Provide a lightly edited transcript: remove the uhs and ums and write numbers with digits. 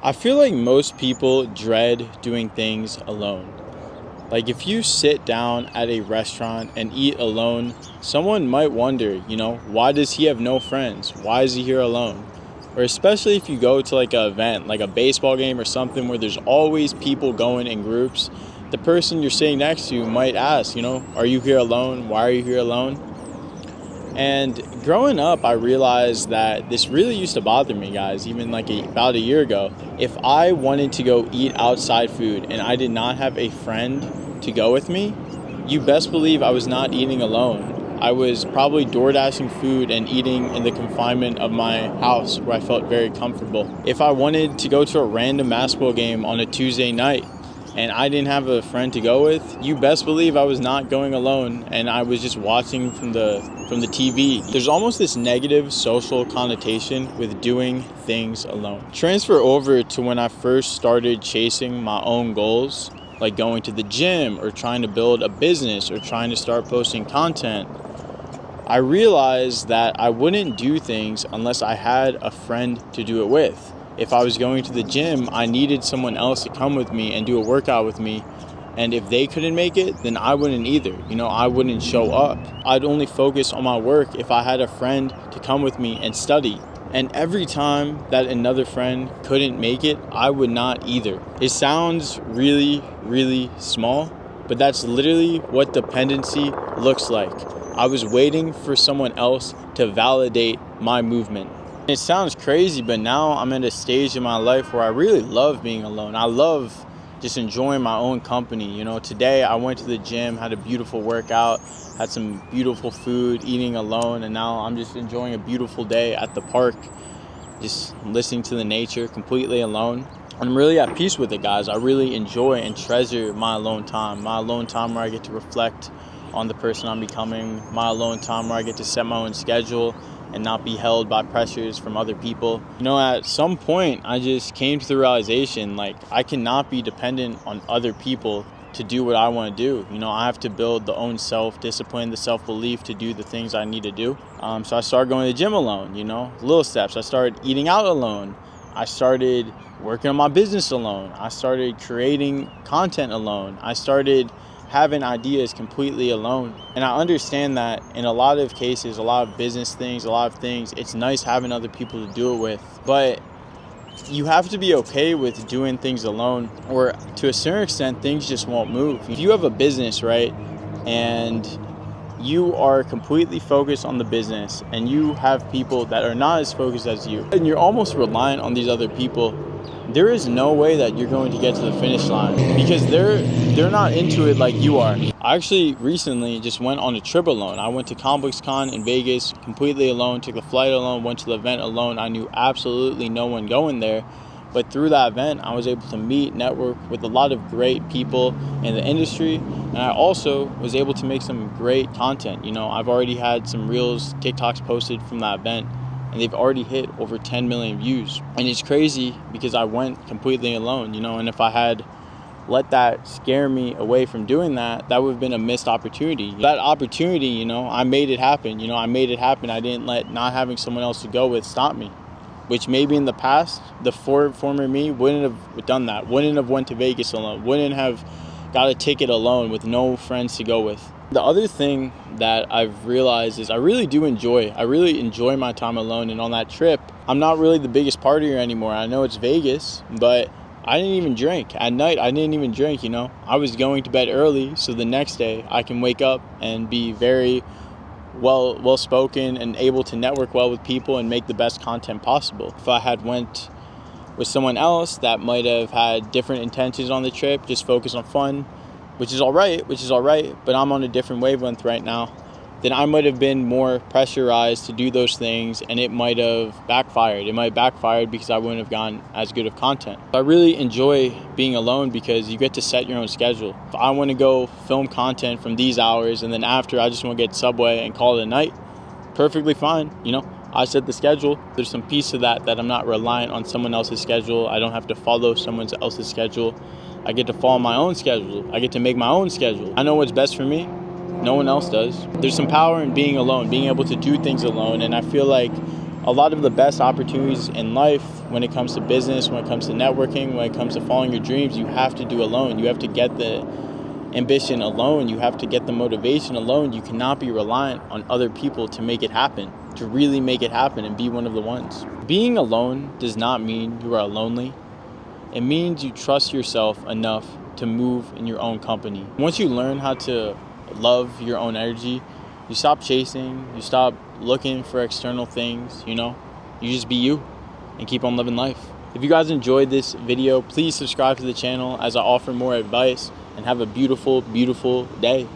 I feel like most people dread doing things alone. Like if you sit down at a restaurant and eat alone, someone might wonder, why does he have no friends? Why is he here alone? Or especially if you go to like an event, like a baseball game or something where there's always people going in groups, the person you're sitting next to might ask, are you here alone? Why are you here alone? And growing up, I realized that this really used to bother me, guys, even like about a year ago. If I wanted to go eat outside food and I did not have a friend to go with me, you best believe I was not eating alone. I was probably door dashing food and eating in the confinement of my house where I felt very comfortable. If I wanted to go to a random basketball game on a Tuesday night and I didn't have a friend to go with, you best believe I was not going alone and I was just watching from the TV. There's almost this negative social connotation with doing things alone. Transfer over to when I first started chasing my own goals, like going to the gym or trying to build a business or trying to start posting content. I realized that I wouldn't do things unless I had a friend to do it with. If I was going to the gym, I needed someone else to come with me and do a workout with me. And if they couldn't make it, then I wouldn't either. I wouldn't show up. I'd only focus on my work if I had a friend to come with me and study. And every time that another friend couldn't make it, I would not either. It sounds really, really small, but that's literally what dependency looks like. I was waiting for someone else to validate my movement. It sounds crazy, but now I'm at a stage in my life where I really love being alone. I love just enjoying my own company. Today I went to the gym, had a beautiful workout, had some beautiful food, eating alone, and now I'm just enjoying a beautiful day at the park, just listening to the nature completely alone. I'm really at peace with it, guys. I really enjoy and treasure my alone time where I get to reflect on the person I'm becoming, my alone time where I get to set my own schedule and not be held by pressures from other people. At some point, I just came to the realization, I cannot be dependent on other people to do what I want to do. I have to build the own self-discipline, the self-belief to do the things I need to do. So I started going to the gym alone, little steps. I started eating out alone. I started working on my business alone. I started creating content alone. I started having ideas completely alone. And I understand that in a lot of cases, a lot of business things, a lot of things, it's nice having other people to do it with. But you have to be okay with doing things alone, or to a certain extent, things just won't move. If you have a business, right, and you are completely focused on the business and you have people that are not as focused as you, and you're almost reliant on these other people, there is no way that you're going to get to the finish line because they're not into it like you are. I actually recently just went on a trip alone. I went to ComplexCon in Vegas completely alone, took the flight alone, went to the event alone. I knew absolutely no one going there. But through that event, I was able to meet, network with a lot of great people in the industry. And I also was able to make some great content. I've already had some Reels, TikToks posted from that event, and they've already hit over 10 million views. And it's crazy because I went completely alone, and if I had let that scare me away from doing that, that would have been a missed opportunity. That opportunity, I made it happen. I didn't let not having someone else to go with stop me, which maybe in the past, the former me wouldn't have done that, wouldn't have went to Vegas alone, wouldn't have got a ticket alone with no friends to go with. The other thing that I've realized is I really enjoy my time alone. And on that trip, I'm not really the biggest partier anymore. I know it's Vegas, but I didn't even drink. At night, I didn't even drink, I was going to bed early so the next day I can wake up and be very well spoken and able to network well with people and make the best content possible. If I had went with someone else that might have had different intentions on the trip, just focus on fun, which is all right, but I'm on a different wavelength right now, then I might have been more pressurized to do those things and it might have backfired. It might have backfired because I wouldn't have gotten as good of content. I really enjoy being alone because you get to set your own schedule. If I want to go film content from these hours and then after I just want to get Subway and call it a night, perfectly fine. I set the schedule. There's some piece of that I'm not reliant on someone else's schedule. I don't have to follow someone else's schedule. I get to follow my own schedule. I get to make my own schedule. I know what's best for me. No one else does. There's some power in being alone, being able to do things alone. And I feel like A lot of the best opportunities in life, when it comes to business, when it comes to networking, when it comes to following your dreams, you have to do alone. You have to get the ambition alone. You have to get the motivation alone. You cannot be reliant on other people to make it happen, to really make it happen and be one of the ones. Being alone does not mean you are lonely. It means you trust yourself enough to move in your own company. Once you learn how to love your own energy, you stop chasing, you stop looking for external things, you just be you and keep on living life. If you guys enjoyed this video, please subscribe to the channel as I offer more advice, and have a beautiful, beautiful day.